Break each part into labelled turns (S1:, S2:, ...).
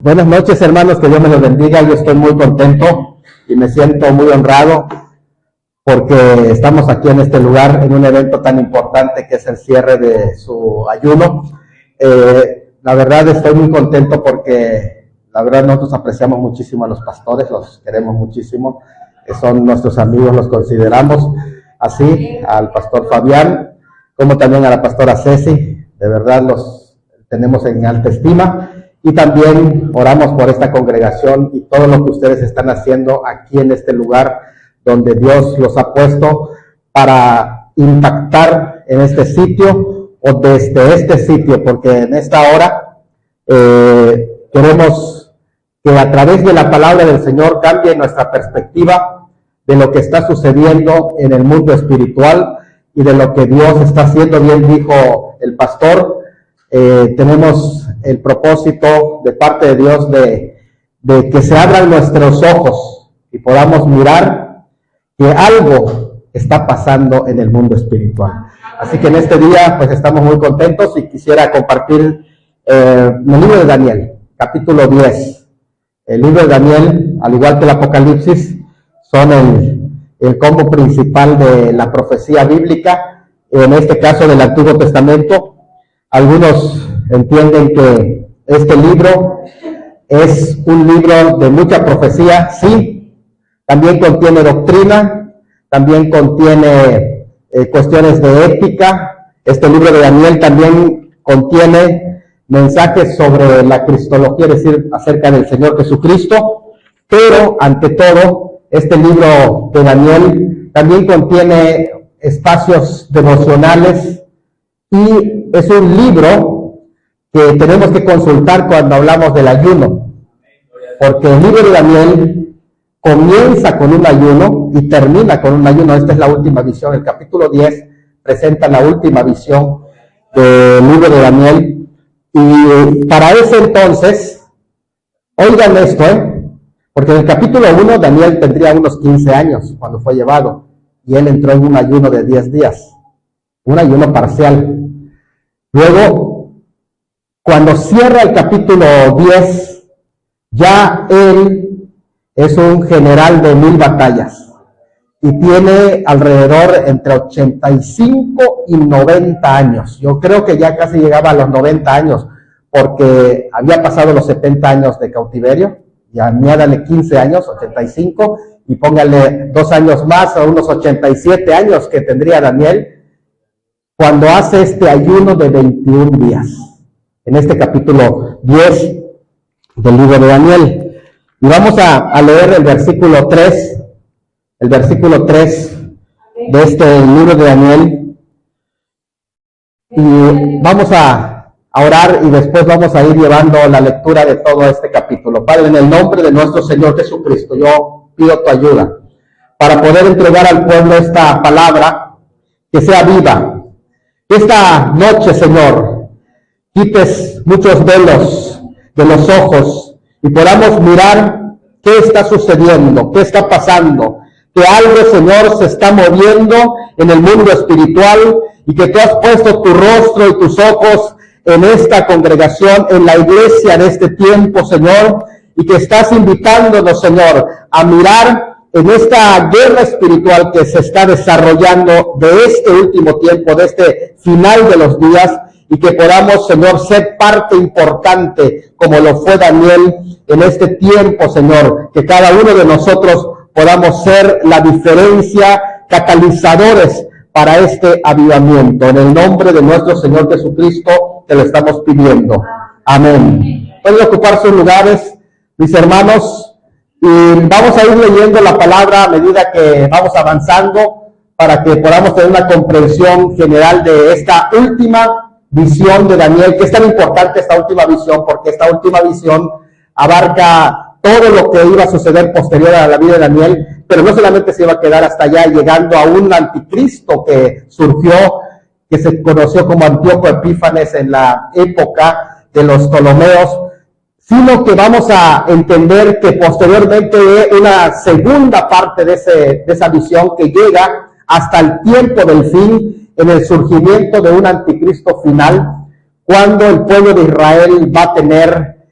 S1: Buenas noches, hermanos, que Dios me los bendiga. Yo estoy muy contento y me siento muy honrado porque estamos aquí en este lugar en un evento tan importante que es el cierre de su ayuno. La verdad estoy muy contento porque la verdad nosotros apreciamos muchísimo a los pastores, los queremos muchísimo, son nuestros amigos, los consideramos así, al pastor Fabián, como también a la pastora Ceci. De verdad los tenemos en alta estima. Y también oramos por esta congregación y todo lo que ustedes están haciendo aquí en este lugar donde Dios los ha puesto para impactar en este sitio o desde este sitio, porque en esta hora queremos que a través de la palabra del Señor cambie nuestra perspectiva de lo que está sucediendo en el mundo espiritual y de lo que Dios está haciendo. Bien dijo el pastor, tenemos el propósito de parte de Dios de que se abran nuestros ojos y podamos mirar que algo está pasando en el mundo espiritual. Así que en este día pues estamos muy contentos y quisiera compartir el libro de Daniel, capítulo 10. El libro de Daniel, al igual que el Apocalipsis, son el combo principal de la profecía bíblica, en este caso del Antiguo Testamento. Algunos entienden que este libro es un libro de mucha profecía, sí, también contiene doctrina, también contiene cuestiones de ética. Este libro de Daniel también contiene mensajes sobre la cristología, es decir, acerca del Señor Jesucristo, pero ante todo, este libro de Daniel también contiene espacios devocionales y es un libro que tenemos que consultar cuando hablamos del ayuno, porque el libro de Daniel comienza con un ayuno y termina con un ayuno. Esta es la última visión. El capítulo 10 presenta la última visión del libro de Daniel, y para ese entonces, oigan esto, porque en el capítulo 1 Daniel tendría unos 15 años cuando fue llevado, y él entró en un ayuno de 10 días, un ayuno parcial. Luego, cuando cierra el capítulo 10, ya él es un general de 1000 batallas y tiene alrededor entre 85 y 90 años. Yo creo que ya casi llegaba a los 90 años porque había pasado los 70 años de cautiverio, y añádale 15 años, 85, y póngale 2 años más, a unos 87 años que tendría Daniel cuando hace este ayuno de 21 días, en este capítulo 10 del libro de Daniel. Y vamos a leer el versículo 3 de este libro de Daniel. Y vamos a orar y después vamos a ir llevando la lectura de todo este capítulo. Padre, en el nombre de nuestro Señor Jesucristo, yo pido tu ayuda para poder entregar al pueblo esta palabra que sea viva. Esta noche, Señor, quites muchos velos de los ojos y podamos mirar qué está sucediendo, qué está pasando, que algo, Señor, se está moviendo en el mundo espiritual y que tú has puesto tu rostro y tus ojos en esta congregación, en la iglesia de este tiempo, Señor, y que estás invitándonos, Señor, a mirar en esta guerra espiritual que se está desarrollando de este último tiempo, de este final de los días, y que podamos, Señor, ser parte importante, como lo fue Daniel en este tiempo, Señor, que cada uno de nosotros podamos ser la diferencia, catalizadores para este avivamiento. En el nombre de nuestro Señor Jesucristo te lo estamos pidiendo. Amén. Pueden ocupar sus lugares, mis hermanos. Y vamos a ir leyendo la palabra a medida que vamos avanzando para que podamos tener una comprensión general de esta última visión de Daniel, que es tan importante esta última visión, porque esta última visión abarca todo lo que iba a suceder posterior a la vida de Daniel, pero no solamente se iba a quedar hasta allá, llegando a un anticristo que surgió, que se conoció como Antíoco Epífanes en la época de los Ptolomeos, sino que vamos a entender que posteriormente una segunda parte de esa visión que llega hasta el tiempo del fin, en el surgimiento de un anticristo final, cuando el pueblo de Israel va a tener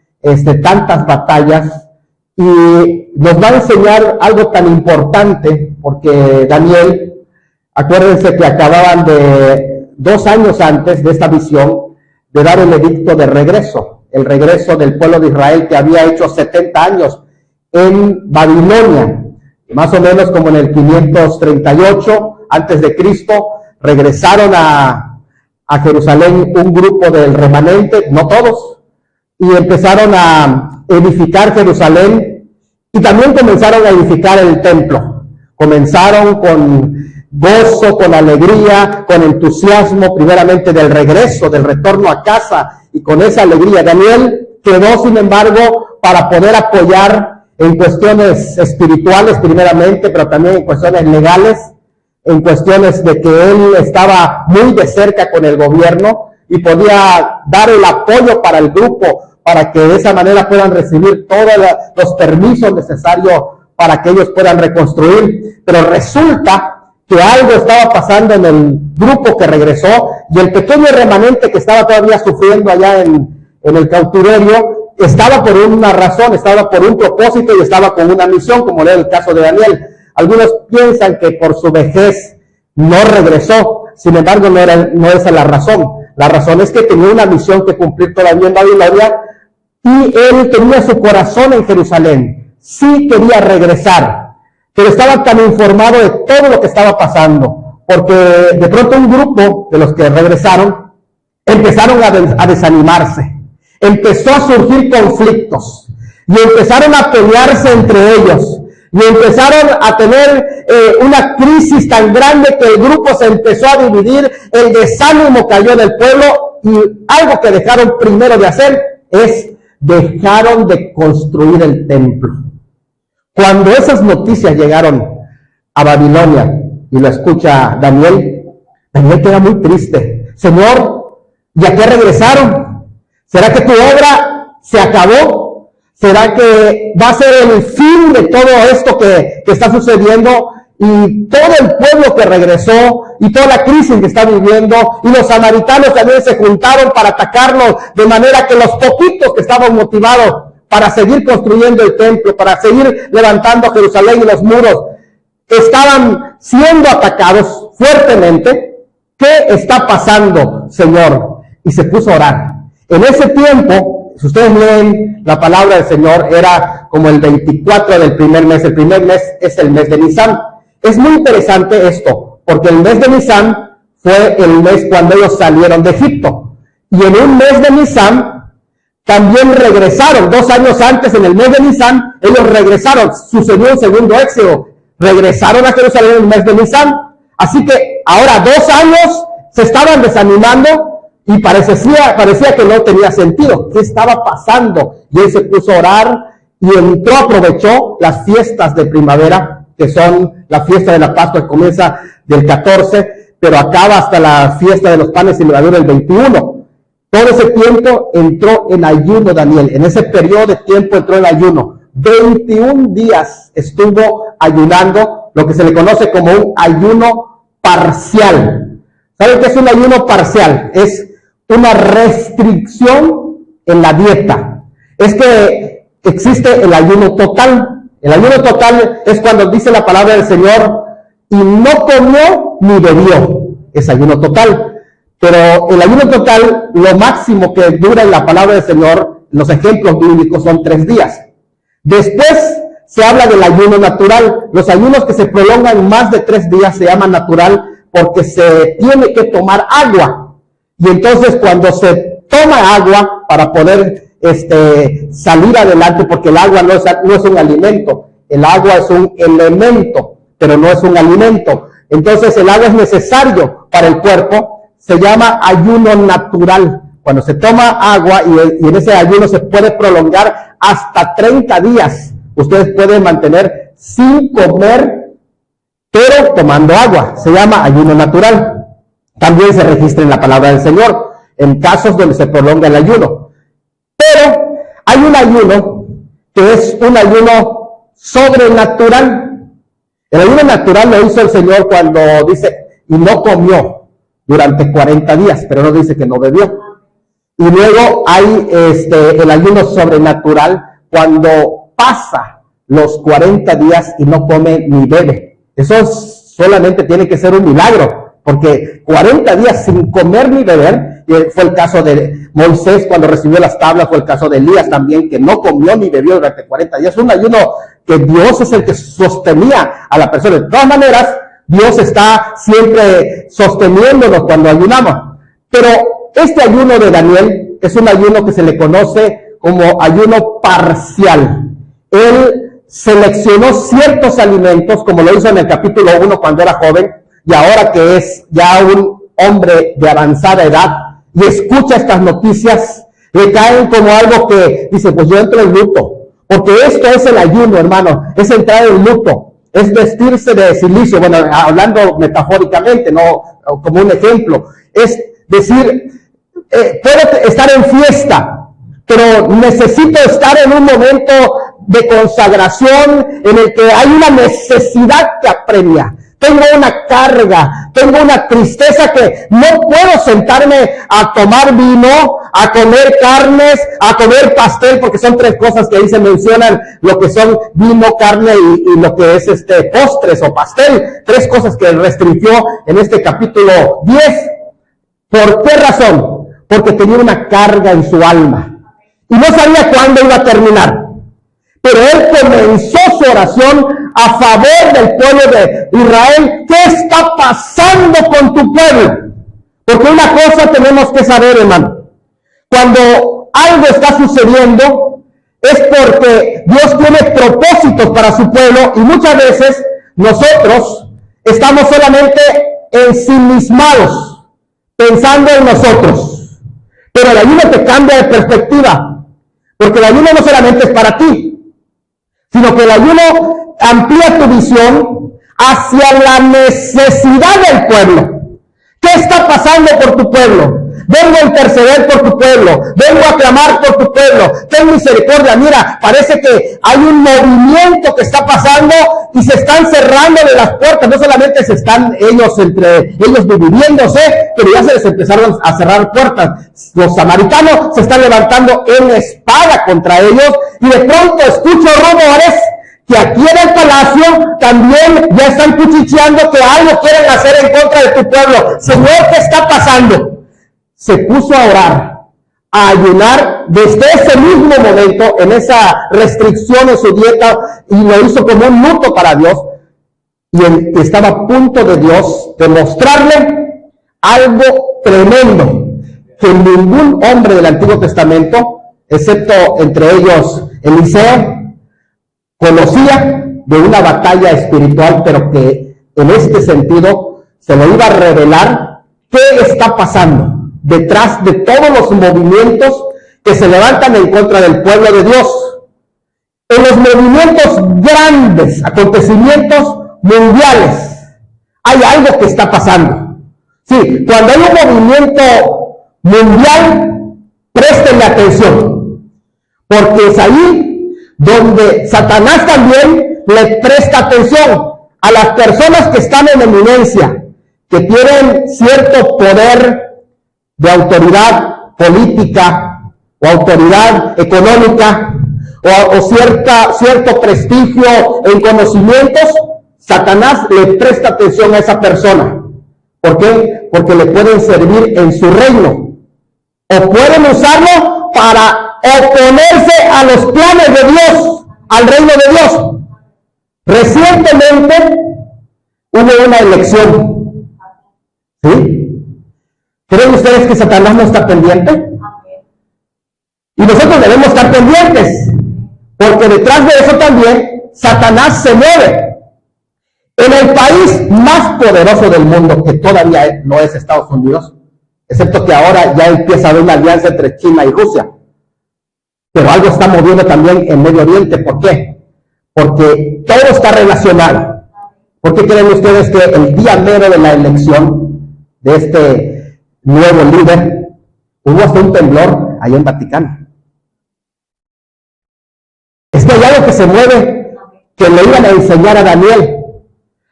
S1: tantas batallas, y nos va a enseñar algo tan importante, porque Daniel, acuérdense que acababan de 2 años antes de esta visión de dar el edicto de regreso, el regreso del pueblo de Israel que había hecho 70 años en Babilonia, más o menos como en el 538 antes de Cristo, regresaron a Jerusalén un grupo del remanente, no todos, y empezaron a edificar Jerusalén, y también comenzaron a edificar el templo. Comenzaron con gozo, con alegría, con entusiasmo, primeramente del regreso, del retorno a casa, y con esa alegría. Daniel quedó, sin embargo, para poder apoyar en cuestiones espirituales primeramente, pero también en cuestiones legales, en cuestiones de que él estaba muy de cerca con el gobierno y podía dar el apoyo para el grupo, para que de esa manera puedan recibir todos los permisos necesarios para que ellos puedan reconstruir. Pero resulta que algo estaba pasando en el grupo que regresó, y el pequeño remanente que estaba todavía sufriendo allá en el cautiverio, estaba por una razón, estaba por un propósito y estaba con una misión, como era el caso de Daniel. Algunos piensan que por su vejez no regresó, sin embargo no esa la razón. La razón es que tenía una misión que cumplir todavía en Babilonia, y él tenía su corazón en Jerusalén. Sí quería regresar, pero estaba tan informado de todo lo que estaba pasando, porque de pronto un grupo de los que regresaron empezaron a desanimarse. Empezó a surgir conflictos, y empezaron a pelearse entre ellos, y empezaron a tener una crisis tan grande que el grupo se empezó a dividir, el desánimo cayó del pueblo, y algo que dejaron primero de hacer es dejaron de construir el templo. Cuando esas noticias llegaron a Babilonia y lo escucha Daniel queda muy triste. Señor, ¿y a qué regresaron? ¿Será que tu obra se acabó? ¿Será que va a ser el fin de todo esto que está sucediendo? Y todo el pueblo que regresó, y toda la crisis que está viviendo, y los samaritanos también se juntaron para atacarlos, de manera que los poquitos que estaban motivados para seguir construyendo el templo, para seguir levantando Jerusalén y los muros, estaban siendo atacados fuertemente. ¿Qué está pasando, Señor? Y se puso a orar. En ese tiempo, si ustedes leen la palabra del Señor, era como el 24 del primer mes. El primer mes es el mes de Nisan. Es muy interesante esto, porque el mes de Nisan fue el mes cuando ellos salieron de Egipto. Y en un mes de Nisan también regresaron. 2 años antes, en el mes de Nisan, ellos regresaron. Sucedió un segundo éxodo. Regresaron a Jerusalén en el mes de Nisan. Así que ahora 2 años se estaban desanimando, y parecía que no tenía sentido. ¿Qué estaba pasando? Y él se puso a orar, y aprovechó las fiestas de primavera, que son la fiesta de la Pascua, que comienza del 14, pero acaba hasta la fiesta de los panes sin levadura el 21. Todo ese tiempo entró en ayuno Daniel. En ese periodo de tiempo entró en ayuno. 21 días estuvo ayunando, lo que se le conoce como un ayuno parcial. ¿Saben qué es un ayuno parcial? Es una restricción en la dieta. Es que existe el ayuno total. El ayuno total es cuando dice la palabra del Señor, y no comió ni bebió. Es ayuno total. Pero el ayuno total, lo máximo que dura en la palabra del Señor, los ejemplos bíblicos, son 3 días. Después se habla del ayuno natural. Los ayunos que se prolongan más de 3 días se llaman natural, porque se tiene que tomar agua. Y entonces cuando se toma agua para poder salir adelante, porque el agua no es un alimento, el agua es un elemento, pero no es un alimento. Entonces el agua es necesario para el cuerpo, se llama ayuno natural. Cuando se toma agua, y en ese ayuno se puede prolongar hasta 30 días. Ustedes pueden mantener sin comer, pero tomando agua. Se llama ayuno natural. También se registra en la palabra del Señor, en casos donde se prolonga el ayuno. Pero hay un ayuno que es un ayuno sobrenatural. El ayuno natural lo hizo el Señor cuando dice, y no comió durante 40 días, pero no dice que no bebió. Y luego hay el ayuno sobrenatural, cuando pasa los 40 días y no come ni bebe. Eso solamente tiene que ser un milagro, porque 40 días sin comer ni beber, fue el caso de Moisés cuando recibió las tablas, fue el caso de Elías también, que no comió ni bebió durante 40 días. Un ayuno que Dios es el que sostenía a la persona. De todas maneras, Dios está siempre sosteniéndonos cuando ayunamos. Pero este ayuno de Daniel es un ayuno que se le conoce como ayuno parcial. Él seleccionó ciertos alimentos, como lo hizo en el capítulo 1 cuando era joven, y ahora que es ya un hombre de avanzada edad, y escucha estas noticias, le caen como algo que dice, pues yo entro en luto, porque esto es el ayuno, hermano, es entrar en luto, es vestirse de silicio, bueno, hablando metafóricamente, no como un ejemplo, es decir, puedo estar en fiesta, pero necesito estar en un momento de consagración en el que hay una necesidad que apremia. Tengo una carga, tengo una tristeza que no puedo sentarme a tomar vino, a comer carnes, a comer pastel, porque son tres cosas que ahí se mencionan, lo que son vino, carne y lo que es postres o pastel. Tres cosas que restringió en este capítulo 10. ¿Por qué razón? Porque tenía una carga en su alma y no sabía cuándo iba a terminar. Pero él comenzó su oración a favor del pueblo de Israel. ¿Qué está pasando con tu pueblo? Porque una cosa tenemos que saber, hermano. Cuando algo está sucediendo, es porque Dios tiene propósitos para su pueblo, y muchas veces nosotros estamos solamente ensimismados, pensando en nosotros. Pero el ayuno te cambia de perspectiva, porque el ayuno no solamente es para ti, sino que el ayuno amplía tu visión hacia la necesidad del pueblo. ¿Qué está pasando por tu pueblo? Vengo a interceder por tu pueblo, vengo a clamar por tu pueblo, ten misericordia. Mira, parece que hay un movimiento que está pasando y se están cerrando de las puertas. No solamente se están entre ellos dividiéndose, pero ya se les empezaron a cerrar puertas. Los samaritanos se están levantando en espada contra ellos, y de pronto escucho rumores que aquí en el palacio también ya están cuchicheando que algo quieren hacer en contra de tu pueblo. Señor, ¿qué está pasando? Se puso a orar, a ayunar desde ese mismo momento, en esa restricción en su dieta, y lo hizo como un luto para Dios, y él estaba a punto de Dios de mostrarle algo tremendo que ningún hombre del Antiguo Testamento, excepto entre ellos Eliseo, conocía de una batalla espiritual, pero que en este sentido se le iba a revelar qué está pasando detrás de todos los movimientos que se levantan en contra del pueblo de Dios. En los movimientos grandes, acontecimientos mundiales, hay algo que está pasando. Sí, cuando hay un movimiento mundial, préstenle atención, porque es ahí donde Satanás también le presta atención a las personas que están en eminencia, que tienen cierto poder de autoridad política o autoridad económica o cierto prestigio en conocimientos. Satanás le presta atención a esa persona. ¿Por qué? Porque le pueden servir en su reino, o pueden usarlo para oponerse a los planes de Dios, al reino de Dios. Recientemente hubo una elección, ¿sí? ¿Creen ustedes que Satanás no está pendiente? Y nosotros debemos estar pendientes, porque detrás de eso también Satanás se mueve. En el país más poderoso del mundo, que todavía no es Estados Unidos, excepto que ahora ya empieza a haber una alianza entre China y Rusia, pero algo está moviendo también en Medio Oriente. ¿Por qué? Porque todo está relacionado. ¿Por qué creen ustedes que el día mero de la elección de este nuevo líder hubo hasta un temblor allá en Vaticano? Es que hay algo que se mueve, que le iban a enseñar a Daniel.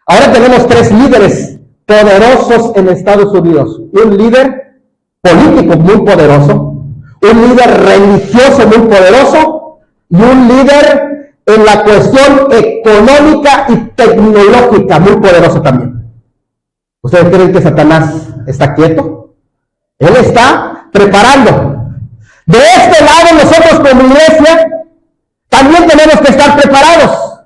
S1: Ahora tenemos 3 líderes poderosos en Estados Unidos. Un líder político muy poderoso, un líder religioso muy poderoso y un líder en la cuestión económica y tecnológica muy poderoso también. ¿Ustedes creen que Satanás está quieto? Él está preparando. De este lado, nosotros como iglesia también tenemos que estar preparados.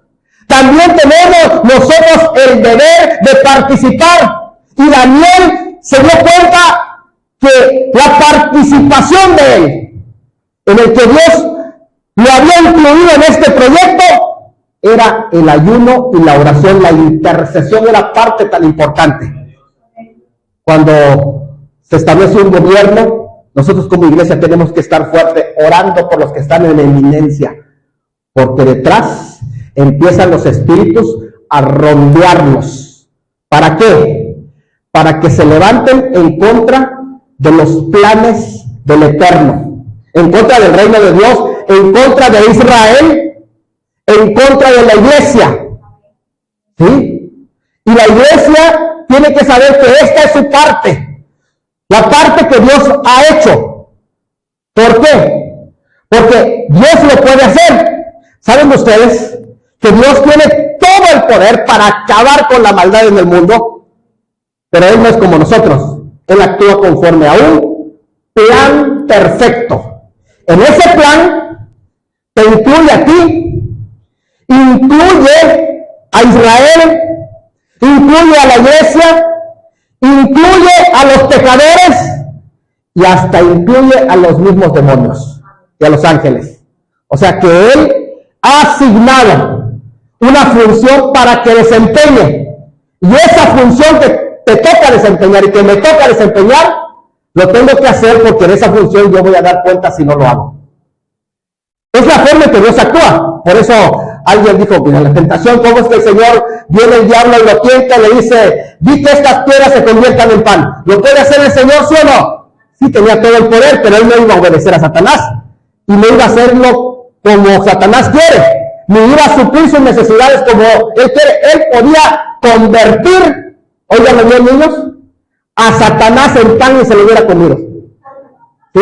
S1: También tenemos nosotros el deber de participar. Y Daniel se dio cuenta que la participación de él, en el que Dios lo había incluido en este proyecto, era el ayuno y la oración. La intercesión era parte tan importante. Cuando se establece un gobierno, nosotros como iglesia tenemos que estar fuerte orando por los que están en eminencia, porque detrás empiezan los espíritus a rondearlos. ¿Para qué? Para que se levanten en contra de los planes del Eterno, en contra del reino de Dios, en contra de Israel, en contra de la iglesia. ¿Sí? Y la iglesia tiene que saber que esta es su parte, la parte que Dios ha hecho. ¿Por qué? Porque Dios lo puede hacer. ¿Saben ustedes que Dios tiene todo el poder para acabar con la maldad en el mundo? Pero Él no es como nosotros. Él actúa conforme a un plan perfecto. En ese plan te incluye a ti, incluye a Israel, incluye a la iglesia, incluye a los pecadores y hasta incluye a los mismos demonios y a los ángeles. O sea que Él ha asignado una función para que desempeñe, y esa función que te toca desempeñar y que me toca desempeñar, lo tengo que hacer porque en esa función yo voy a dar cuenta si no lo hago. Es la forma en que Dios actúa. Por eso alguien dijo, mira, la tentación, ¿cómo es que el Señor viene el diablo y lo tienta y le dice, di que estas piedras se conviertan en pan? ¿Lo puede hacer el Señor, sí o no? Sí, tenía todo el poder, pero Él no iba a obedecer a Satanás y no iba a hacerlo como Satanás quiere, ni iba a suplir sus necesidades como Él quiere. Él podía convertir, oigan bien, niños, a Satanás en pan y se lo hubiera comido. ¿Sí?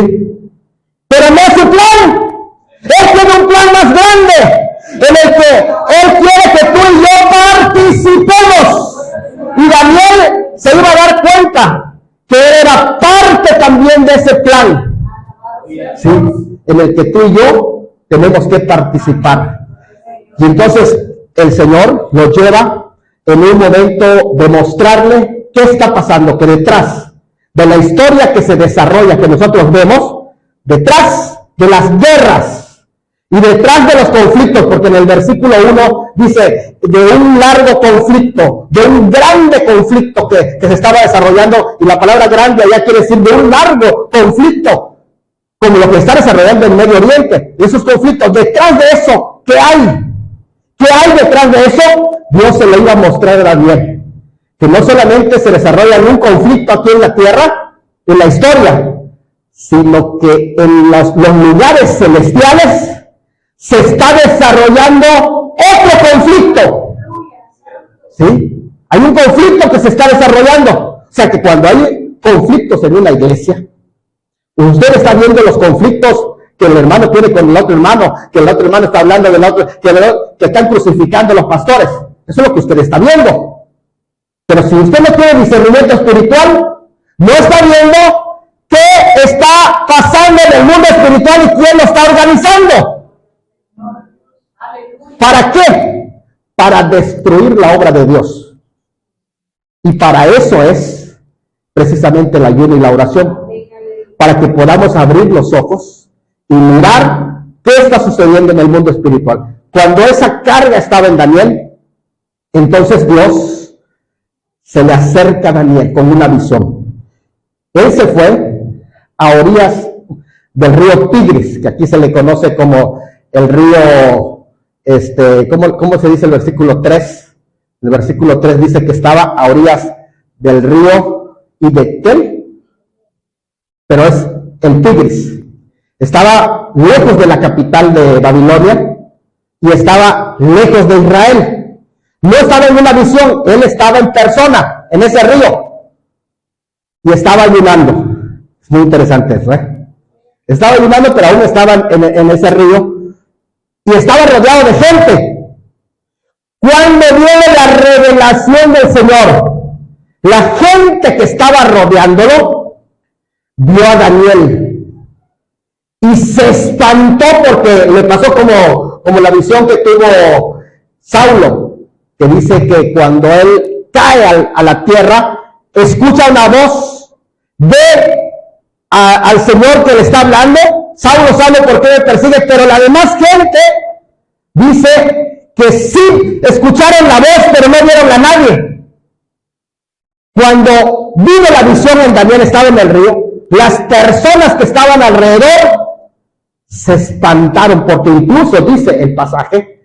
S1: Pero no es su plan. Él tiene un plan más grande, en el que Él quiere que tú y yo participemos. Y Daniel se iba a dar cuenta que Él era parte también de ese plan, ¿sí? En el que tú y yo tenemos que participar. Y entonces el Señor nos lleva en un momento de mostrarle qué está pasando, que detrás de la historia que se desarrolla, que nosotros vemos, detrás de las guerras y detrás de los conflictos, porque en el versículo 1 dice de un largo conflicto, de un grande conflicto que se estaba desarrollando, y la palabra grande allá quiere decir de un largo conflicto, como lo que está desarrollando en Medio Oriente. Esos conflictos, detrás de eso, ¿qué hay? ¿Qué hay detrás de eso? Dios se lo iba a mostrar a Daniel, que no solamente se desarrolla un conflicto aquí en la tierra, en la historia, sino que en los lugares celestiales se está desarrollando otro conflicto. ¿Sí? Hay un conflicto que se está desarrollando. O sea que cuando hay conflictos en una iglesia, usted está viendo los conflictos que el hermano tiene con el otro hermano, que el otro hermano está hablando del otro, que están crucificando a los pastores. Eso es lo que usted está viendo. Pero si usted no tiene discernimiento espiritual, no está viendo qué está pasando en el mundo espiritual y quién lo está organizando. ¿Para qué? Para destruir la obra de Dios. Y para eso es precisamente el ayuno y la oración. Para que podamos abrir los ojos y mirar qué está sucediendo en el mundo espiritual. Cuando esa carga estaba en Daniel, entonces Dios se le acerca a Daniel con una visión. Él se fue a orillas del río Tigris, que aquí se le conoce como el río, ¿cómo se dice el versículo 3? El versículo 3 dice que estaba a orillas del río Hiddekel, pero es el Tigris. Estaba lejos de la capital de Babilonia y estaba lejos de Israel. No estaba en una visión, él estaba en persona, en ese río, y estaba ayunando. Es muy interesante eso, ¿eh? Estaba ayunando, pero aún estaban en ese río y estaba rodeado de gente. Cuando viene la revelación del Señor, la gente que estaba rodeándolo vio a Daniel y se espantó porque le pasó como la visión que tuvo Saulo, que dice que cuando él cae a la tierra, escucha una voz al Señor que le está hablando. Saulo sabe por qué me persigue, pero la demás gente dice que sí escucharon la voz, pero no vieron a nadie. Cuando vino la visión en Daniel, estaba en el río, las personas que estaban alrededor se espantaron, porque incluso dice el pasaje,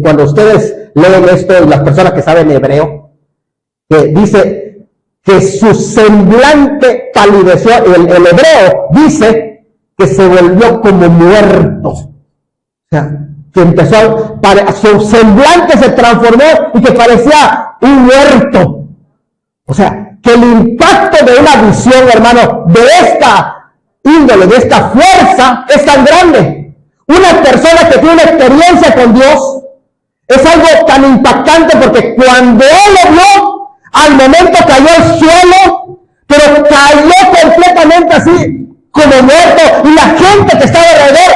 S1: cuando ustedes leen esto, y las personas que saben hebreo, que dice que su semblante palideció. El hebreo dice que se volvió como muerto. O sea, que empezó, su semblante se transformó y que parecía un muerto. O sea, que el impacto de una visión, hermano, de esta índole, de esta fuerza, es tan grande. Una persona que tiene una experiencia con Dios es algo tan impactante, porque cuando él lo vio, al momento cayó al suelo, pero cayó completamente así, como muerto, y la gente que estaba alrededor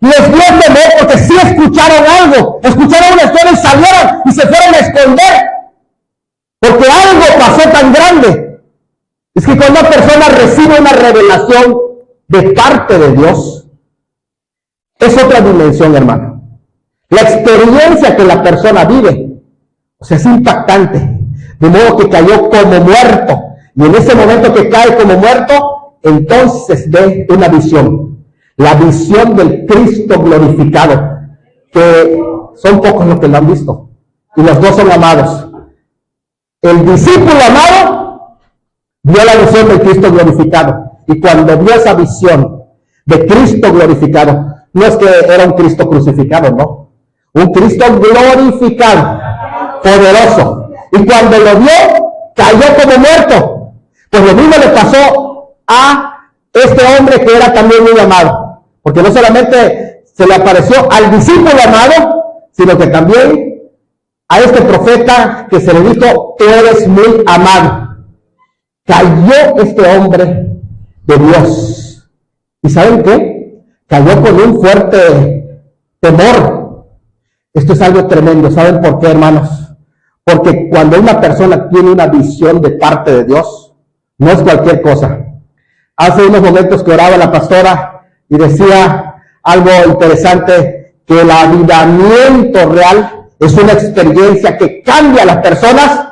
S1: les dio temor, porque sí escucharon algo, escucharon una historia y salieron y se fueron a esconder, porque algo pasó tan grande. Es que cuando una persona recibe una revelación de parte de Dios, es otra dimensión, hermano. La experiencia que la persona vive, o sea, es impactante, de modo que cayó como muerto, y en ese momento que cae como muerto, entonces ve una visión, la visión del Cristo glorificado, que son pocos los que lo han visto, y los dos son amados. El discípulo amado vio la visión del Cristo glorificado, y cuando vio esa visión de Cristo glorificado, no es que era un Cristo crucificado, no, un Cristo glorificado, poderoso, y cuando lo vio, cayó como muerto. Pues lo mismo le pasó a este hombre que era también muy amado, porque no solamente se le apareció al discípulo amado, sino que también a este profeta que se le dijo: tú eres muy amado. Cayó este hombre de Dios. ¿Y saben qué? Cayó con un fuerte temor. Esto es algo tremendo. ¿Saben por qué, hermanos? Porque cuando una persona tiene una visión de parte de Dios, no es cualquier cosa. Hace unos momentos que oraba la pastora y decía algo interesante, que el avivamiento real es una experiencia que cambia a las personas,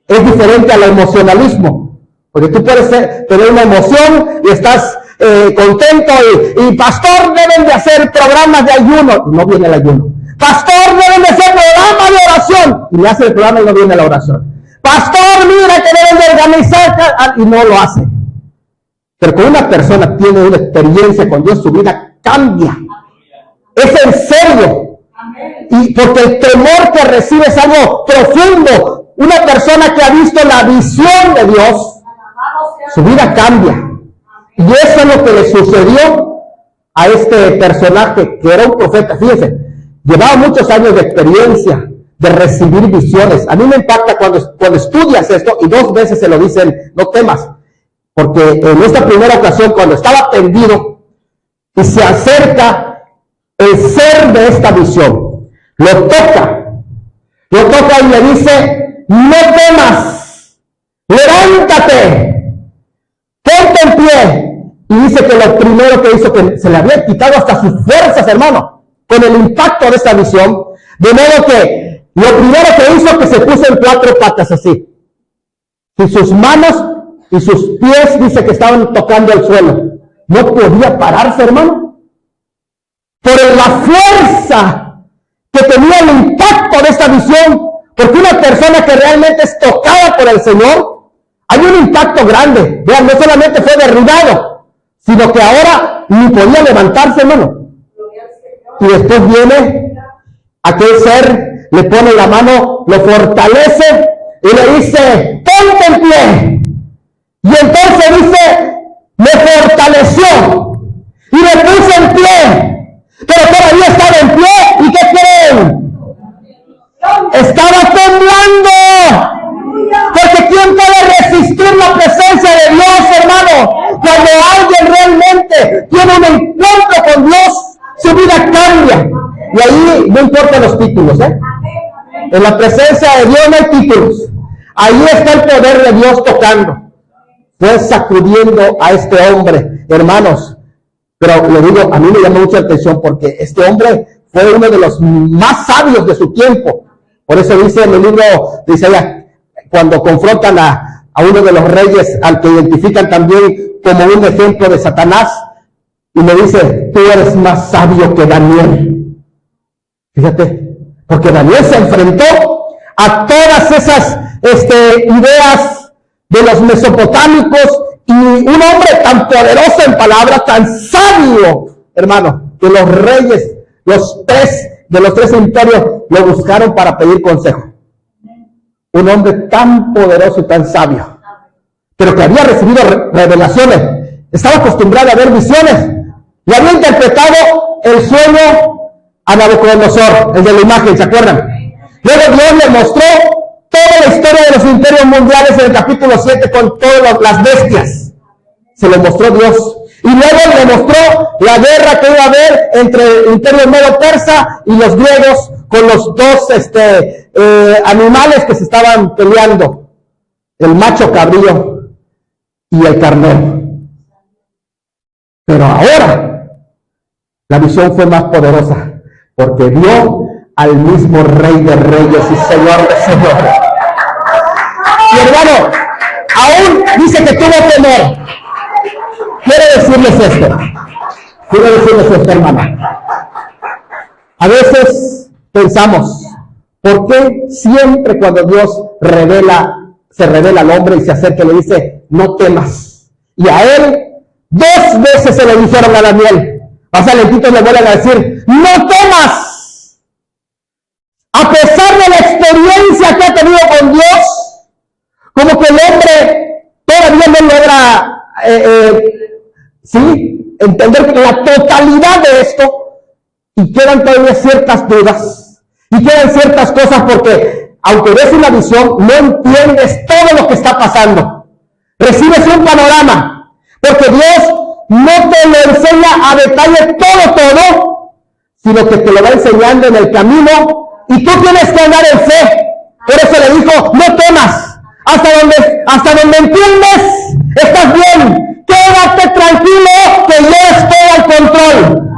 S1: es diferente al emocionalismo. Porque tú puedes tener una emoción y estás contento y pastor, deben de hacer programas de ayuno, y no viene el ayuno. Pastor, deben de hacer programas de oración, y le hace el programa y no viene la oración. Pastor, mira que deben de organizar, y no lo hace. Pero cuando una persona tiene una experiencia con Dios, su vida cambia. Es en serio. Y porque el temor que recibe es algo profundo. Una persona que ha visto la visión de Dios, su vida cambia. Y eso es lo que le sucedió a este personaje, que era un profeta. Fíjense, llevaba muchos años de experiencia, de recibir visiones. A mí me impacta cuando estudias esto, y 2 veces se lo dicen: no temas. Porque en esta primera ocasión, cuando estaba tendido y se acerca el ser de esta visión, lo toca y le dice: no temas, levántate, ponte en pie. Y dice que lo primero que hizo, que se le había quitado hasta sus fuerzas, hermano, con el impacto de esta visión, de modo que lo primero que hizo, que se puso en 4 patas así, y sus manos y sus pies, dice que estaban tocando el suelo. No podía pararse, hermano, por la fuerza que tenía el impacto de esta visión. Porque una persona que realmente es tocada por el Señor, hay un impacto grande. Vean, no solamente fue derribado, sino que ahora ni podía levantarse, hermano. Y después viene aquel ser, le pone la mano, lo fortalece y le dice: ponte en pie. Y entonces dice: me fortaleció y me estaba temblando. Porque ¿quién puede resistir la presencia de Dios, hermano? Cuando alguien realmente tiene un encuentro con Dios, su vida cambia. Y ahí no importan los títulos, ¿eh? En la presencia de Dios no hay títulos. Ahí está el poder de Dios tocando. Fue sacudiendo a este hombre, hermanos. Pero le digo, a mí me llama mucha atención porque este hombre fue uno de los más sabios de su tiempo. Por eso dice en el libro de Isaías, cuando confrontan a uno de los reyes, al que identifican también como un ejemplo de Satanás, y le dice, tú eres más sabio que Daniel. Fíjate, porque Daniel se enfrentó a todas esas ideas de los mesopotámicos, y un hombre tan poderoso en palabras, tan sabio, hermano, que los reyes, de los tres imperios, lo buscaron para pedir consejo. Un hombre tan poderoso y tan sabio, pero que había recibido revelaciones, estaba acostumbrado a ver visiones, le había interpretado el sueño a Nabucodonosor, el de la imagen, ¿se acuerdan? Luego Dios le mostró toda la historia de los imperios mundiales en el capítulo 7 con todas las bestias. Se lo mostró Dios. Y luego le mostró la guerra que iba a haber entre el imperio medo-persa y los griegos con los dos animales que se estaban peleando. El macho cabrío y el carnero. Pero ahora la visión fue más poderosa porque vio al mismo Rey de Reyes y Señor de Señores. Y hermano, aún dice que tuvo temor. Quiero decirles esto, hermano. A veces pensamos, ¿por qué siempre cuando Dios se revela al hombre y se acerca y le dice, no temas? Y a él 2 veces se lo dijeron a Daniel. Más adelantito le vuelven a decir, no temas. A pesar de la experiencia que ha tenido con Dios, como que el hombre todavía no logra entender la totalidad de esto, y quedan todavía ciertas dudas, y quedan ciertas cosas porque, aunque ves una visión, no entiendes todo lo que está pasando. Recibes un panorama, porque Dios no te lo enseña a detalle todo, sino que te lo va enseñando en el camino, y tú tienes que andar en fe. Por eso le dijo, no temas, hasta donde entiendes, estás bien. Quédate tranquilo que yo estoy al control.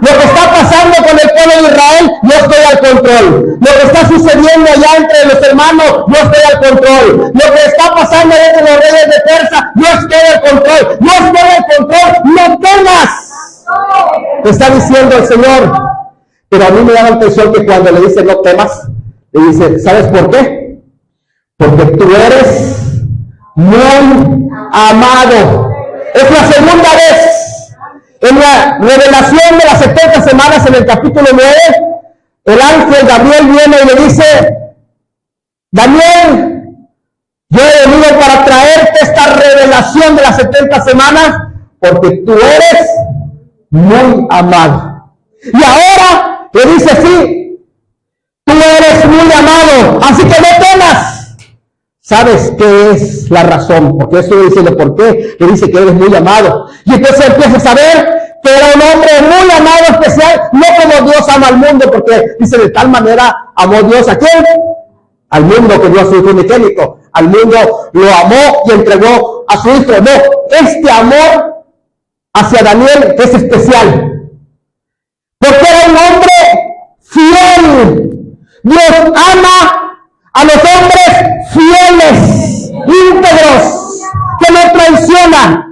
S1: Lo que está pasando con el pueblo de Israel, yo estoy al control. Lo que está sucediendo allá entre los hermanos, yo estoy al control. Lo que está pasando entre los reyes de Persa, yo estoy al control. Yo estoy al control. No temas. Te está diciendo el Señor. Pero a mí me da la impresión que cuando le dice no temas, le dice, ¿sabes por qué? Porque tú eres muy amado. Es la segunda vez en la revelación de las 70 semanas en el capítulo 9, el ángel Gabriel viene y le dice, Daniel, yo he venido para traerte esta revelación de las 70 semanas porque tú eres muy amado. Y ahora le dice, sí, tú eres muy amado, así que no temas. ¿Sabes qué es la razón? Porque eso dice de por qué. Le dice que eres muy amado. Y entonces empieza a saber que era un hombre muy amado, especial, no como Dios ama al mundo, porque dice de tal manera amó Dios a quién? Al mundo, que dio a su hijo unigénito. Al mundo lo amó y entregó a su hijo. No, este amor hacia Daniel es especial. Porque era un hombre fiel. Dios ama a los hombres fieles, íntegros, que no traicionan.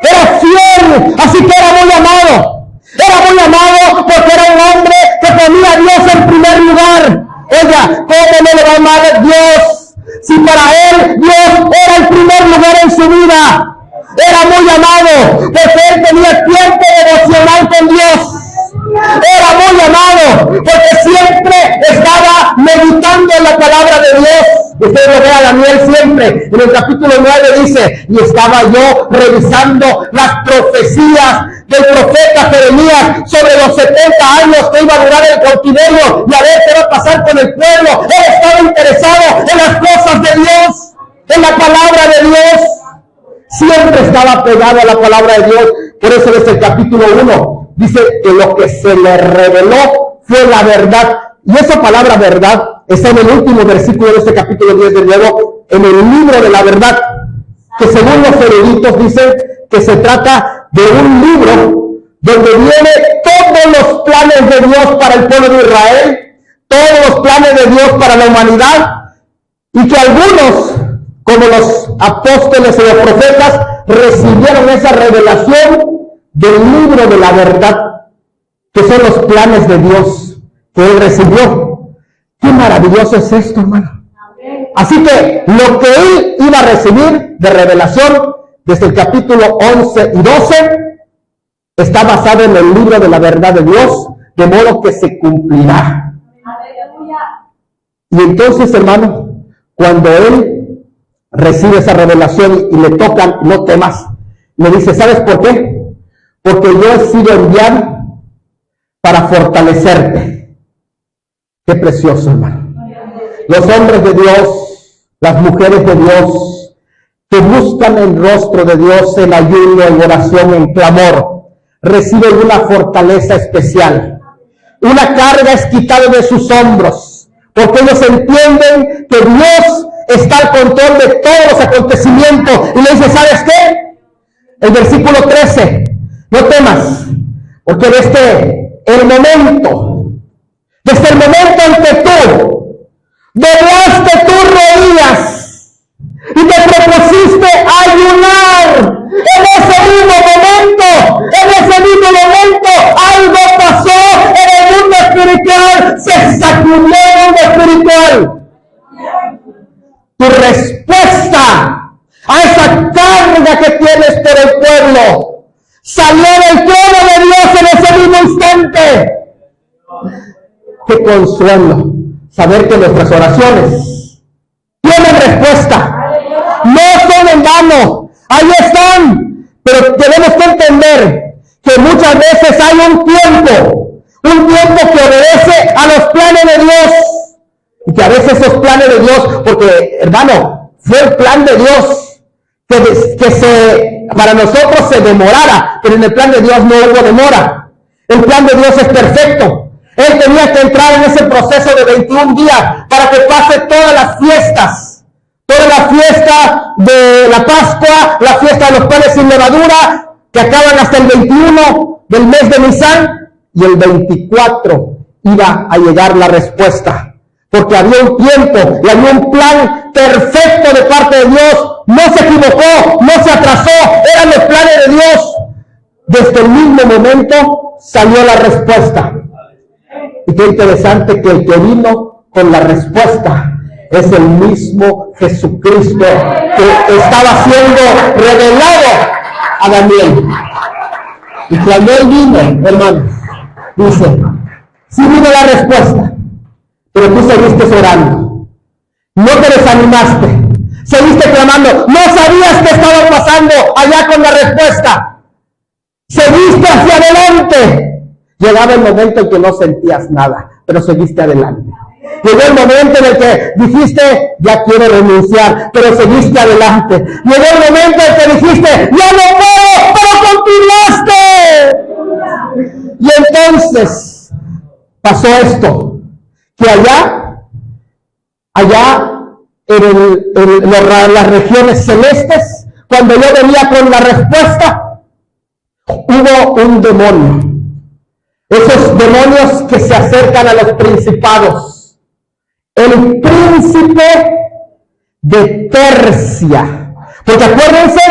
S1: Era fiel, así que era muy amado. Era muy amado porque era un hombre que ponía a Dios en primer lugar. Oiga, ¿cómo no le va a amar Dios? Si para él Dios era el primer lugar en su vida. Era muy amado porque él tenía tiempo devocional con Dios. Era muy amado porque siempre estaba meditando en la palabra de Dios. Usted lo ve a Daniel siempre. En el capítulo 9 dice, y estaba yo revisando las profecías del profeta Jeremías sobre los 70 años que iba a durar el cautiverio y a ver qué va a pasar con el pueblo. Él siempre estaba pegado a la palabra de Dios. Por eso desde el capítulo 1 dice que lo que se le reveló fue la verdad. Y esa palabra verdad está en el último versículo de este capítulo 10 de nuevo, en el libro de la verdad, que según los eruditos dicen que se trata de un libro donde vienen todos los planes de Dios para el pueblo de Israel, todos los planes de Dios para la humanidad, y que algunos, como los apóstoles y los profetas, recibieron esa revelación del libro de la verdad, que son los planes de Dios que él recibió. Qué maravilloso es esto, hermano. Así que lo que él iba a recibir de revelación desde el capítulo 11 y 12 está basado en el libro de la verdad de Dios, de modo que se cumplirá. Y entonces, hermano, cuando él recibe esa revelación y le tocan, no temas, le dice, ¿sabes por qué? Porque yo he sido enviado para fortalecerte. Qué precioso, hermano. Los hombres de Dios, las mujeres de Dios, que buscan el rostro de Dios en ayuno, en oración, en clamor, reciben una fortaleza especial. Una carga es quitada de sus hombros, porque ellos entienden que Dios está al control de todos los acontecimientos. Y le dice, ¿sabes qué? El versículo 13, no temas, porque desde el momento en que tú doblaste tus rodillas y te propusiste ayunar, en ese mismo momento, algo pasó en el mundo espiritual, se sacudió el mundo espiritual. Tu respuesta a esa carga que tienes por el pueblo salió del trono de Dios en ese mismo instante. Qué consuelo saber que nuestras oraciones tienen respuesta, no son en vano, ahí están, pero tenemos que entender que muchas veces hay un tiempo que obedece a los planes de Dios, y que a veces esos planes de Dios, porque hermano, fue el plan de Dios que para nosotros se demorara, pero en el plan de Dios no hubo demora. El plan de Dios es perfecto. Él tenía que entrar en ese proceso de 21 días para que pase todas las fiestas. Toda la fiesta de la Pascua, la fiesta de los panes sin levadura, que acaban hasta el 21 del mes de Nisan, y el 24 iba a llegar la respuesta. Porque había un tiempo y había un plan perfecto de parte de Dios. No se equivocó, no se atrasó, eran los planes de Dios. Desde el mismo momento salió la respuesta. Y qué interesante que el que vino con la respuesta es el mismo Jesucristo que estaba siendo revelado a Daniel. Y cuando él vino, hermano, dice, sí vino la respuesta, pero tú seguiste orando, no te desanimaste, seguiste clamando, no sabías qué estaba pasando allá con la respuesta, seguiste hacia adelante. Llegaba el momento en que no sentías nada, pero seguiste adelante. Llegó el momento en el que dijiste, ya quiero renunciar, pero seguiste adelante. Llegó el momento en que dijiste, ya no puedo, pero continuaste. Y entonces pasó esto, que allá en las regiones celestes, cuando yo venía con la respuesta, hubo un demonio. Esos demonios que se acercan a los principados. El príncipe de Persia. Porque acuérdense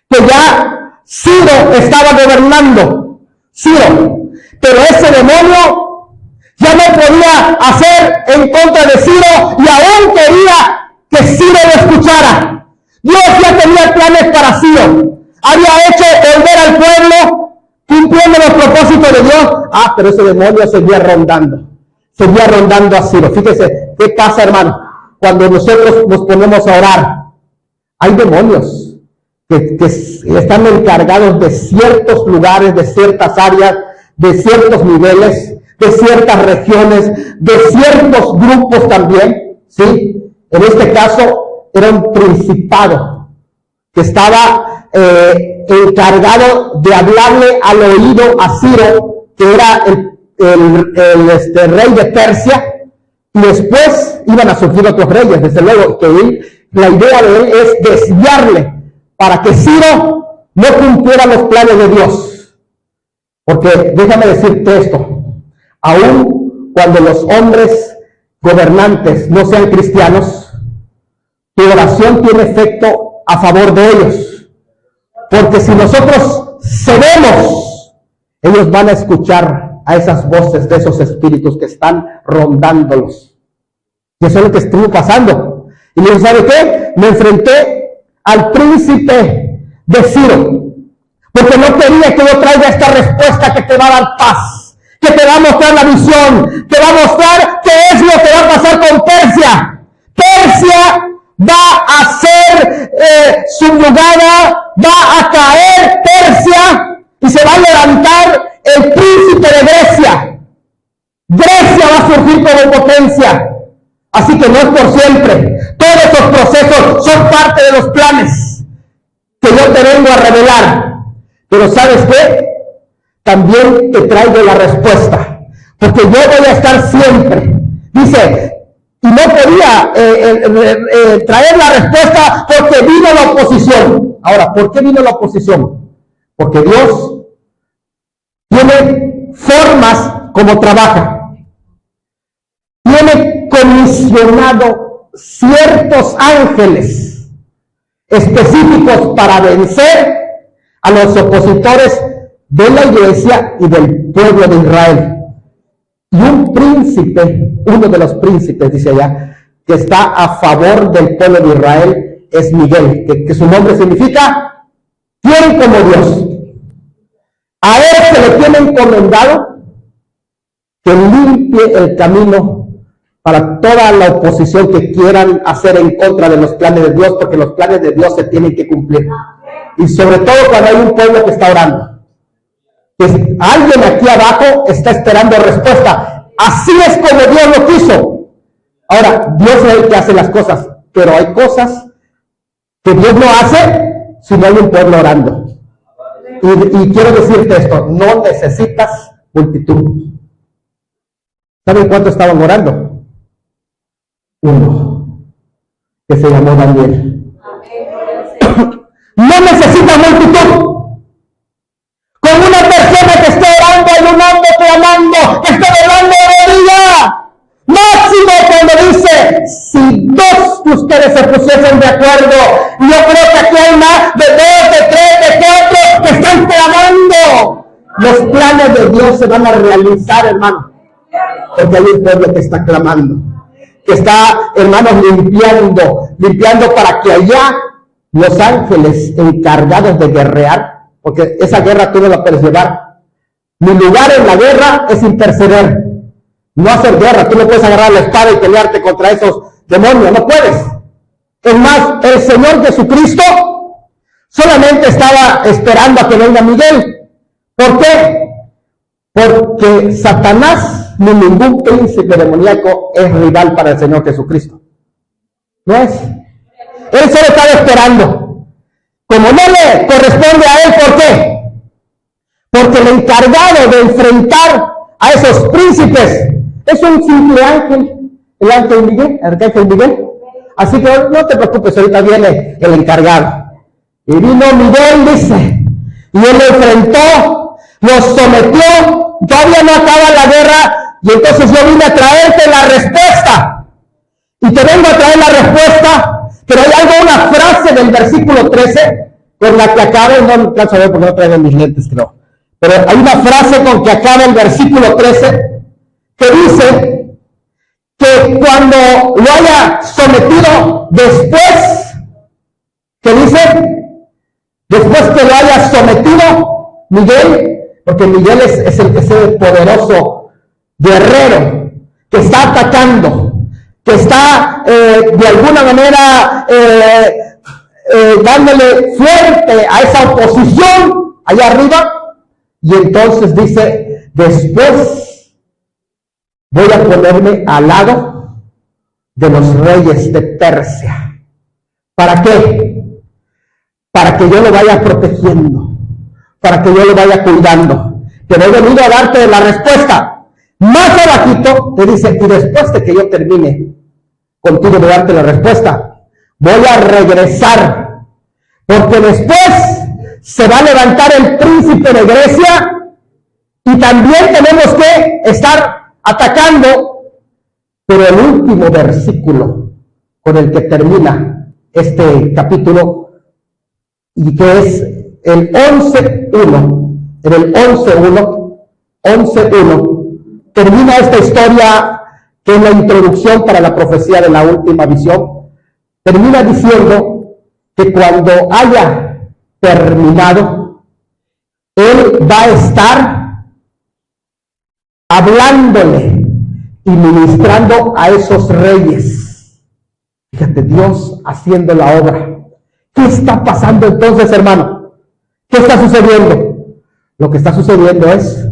S1: que ya Ciro estaba gobernando. Ciro. Pero ese demonio ya no podía hacer en contra de Ciro y aún quería que Ciro lo escuchara. Dios ya tenía planes para Ciro. Había hecho volver al pueblo cumpliendo los propósitos de Dios. Pero ese demonio seguía rondando a Ciro. Fíjese, ¿qué pasa, hermano? Cuando nosotros nos ponemos a orar, hay demonios que están encargados de ciertos lugares, de ciertas áreas, de ciertos niveles, de ciertas regiones, de ciertos grupos también, ¿sí? En este caso, era un principado que estaba encargado de hablarle al oído a Ciro, que era el rey de Persia, y después iban a surgir otros reyes, desde luego, que la idea de él es desviarle para que Ciro no cumpliera los planes de Dios. Porque déjame decirte esto, aun cuando los hombres gobernantes no sean cristianos, tu oración tiene efecto a favor de ellos. Porque si nosotros cedemos, ellos van a escuchar a esas voces de esos espíritus que están rondándolos. Y eso es lo que estuvo pasando. Y le digo, ¿sabe qué? Me enfrenté al príncipe de Ciro, porque no quería que yo traiga esta respuesta que te va a dar paz, que te va a mostrar la visión, te va a mostrar qué es lo que va a pasar con Persia. Persia va a ser subyugada, va a caer Persia y se va a levantar el príncipe de Grecia. Grecia va a surgir como potencia. Así que no es por siempre. Todos esos procesos son parte de los planes que yo te vengo a revelar. Pero ¿sabes qué? También te traigo la respuesta. Porque yo voy a estar siempre. Dice, y no podía traer la respuesta porque vino la oposición. Ahora, ¿por qué vino la oposición? Porque Dios tiene formas como trabaja. Tiene comisionado ciertos ángeles específicos para vencer a los opositores de la iglesia y del pueblo de Israel. Y un príncipe, uno de los príncipes, dice allá, que está a favor del pueblo de Israel, es Miguel, que su nombre significa ¿quién como Dios? A él se le tiene encomendado que limpie el camino para toda la oposición que quieran hacer en contra de los planes de Dios, porque los planes de Dios se tienen que cumplir. Y sobre todo cuando hay un pueblo que está orando. Pues alguien aquí abajo está esperando respuesta. Así es como Dios lo quiso. Ahora, Dios es el que hace las cosas, pero hay cosas que Dios no hace si no hay un pueblo orando. Y quiero decirte esto, no necesitas multitud. ¿Saben cuánto estaban orando? Uno, que se llamó Daniel. No necesitas multitud. Con una persona que esté orando, ayunando, clamando, que esté orando de día. Máximo cuando dice, si dos de ustedes se pusiesen de acuerdo, yo creo que aquí hay más de 2, de 3, de 4 que están clamando. Los planes de Dios se van a realizar, hermano. Porque hay un pueblo que está clamando, que está, hermanos, limpiando para que allá los ángeles encargados de guerrear, porque esa guerra tú no la puedes llevar. Mi lugar en la guerra es interceder, no hacer guerra. Tú no puedes agarrar la espada y pelearte contra esos demonios, no puedes. Es más, el Señor Jesucristo solamente estaba esperando a que venga Miguel. ¿Por qué? Porque Satanás ni ningún príncipe demoníaco es rival para el Señor Jesucristo. No es. Él solo estaba esperando. Como no le corresponde a él, ¿por qué? Porque el encargado de enfrentar a esos príncipes es un simple ángel, el ángel Miguel, el arcángel Miguel. Así que no te preocupes, ahorita viene el encargado. Y vino Miguel, dice, y él lo enfrentó, lo sometió, todavía no acaba la guerra, y entonces yo vine a traerte la respuesta. Y te vengo a traer la respuesta. Pero hay una frase del versículo 13 con la que acaba, no alcanzo a ver porque no traigo mis lentes, creo. Pero hay una frase con que acaba el versículo 13 que dice que cuando lo haya sometido después, que dice, después que lo haya sometido Miguel, porque Miguel es el poderoso guerrero que está atacando, que está de alguna manera dándole fuerte a esa oposición allá arriba. Y entonces dice, después voy a ponerme al lado de los reyes de Persia. ¿Para qué? para que yo lo vaya protegiendo, para que yo lo vaya cuidando. Pero he venido a darte la respuesta. Más abajito te dice, y después de que yo termine contigo de darte la respuesta, voy a regresar, porque después se va a levantar el príncipe de Grecia y también tenemos que estar atacando. Pero el último versículo con el que termina este capítulo, y que es el 11.1, en el 11.1, termina esta historia que es la introducción para la profecía de la última visión. Termina diciendo que cuando haya terminado, Él va a estar hablándole y ministrando a esos reyes. Fíjate, Dios haciendo la obra. ¿Qué está pasando entonces, hermano? ¿Qué está sucediendo? Lo que está sucediendo es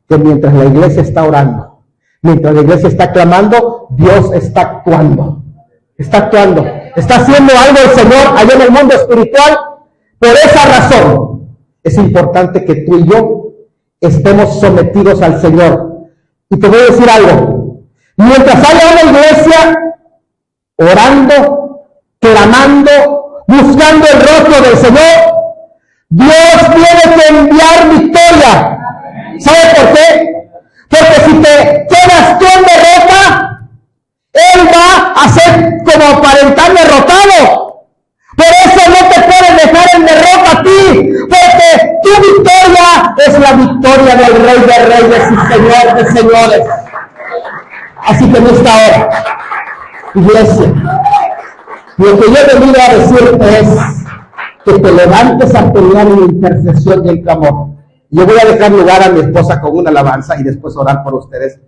S1: que mientras la iglesia está orando, mientras la iglesia está clamando, Dios está actuando. Está actuando. Está haciendo algo el Señor allá en el mundo espiritual. Por esa razón es importante que tú y yo estemos sometidos al Señor. Y te voy a decir algo. Mientras haya una iglesia orando, clamando, buscando el rostro del Señor, Dios tiene que enviar victoria. ¿Sabe por qué? Porque si te quedas tú en derrota, Él va a ser como aparentar derrotado. Por eso no te puedes dejar en derrota a ti, porque tu victoria es la victoria del Rey de Reyes y Señor de Señores. Así que en esta hora, iglesia, lo que yo he venido a decirte es que te levantes a pelear en intercesión y en clamor. Yo voy a dejar lugar a mi esposa con una alabanza y después orar por ustedes.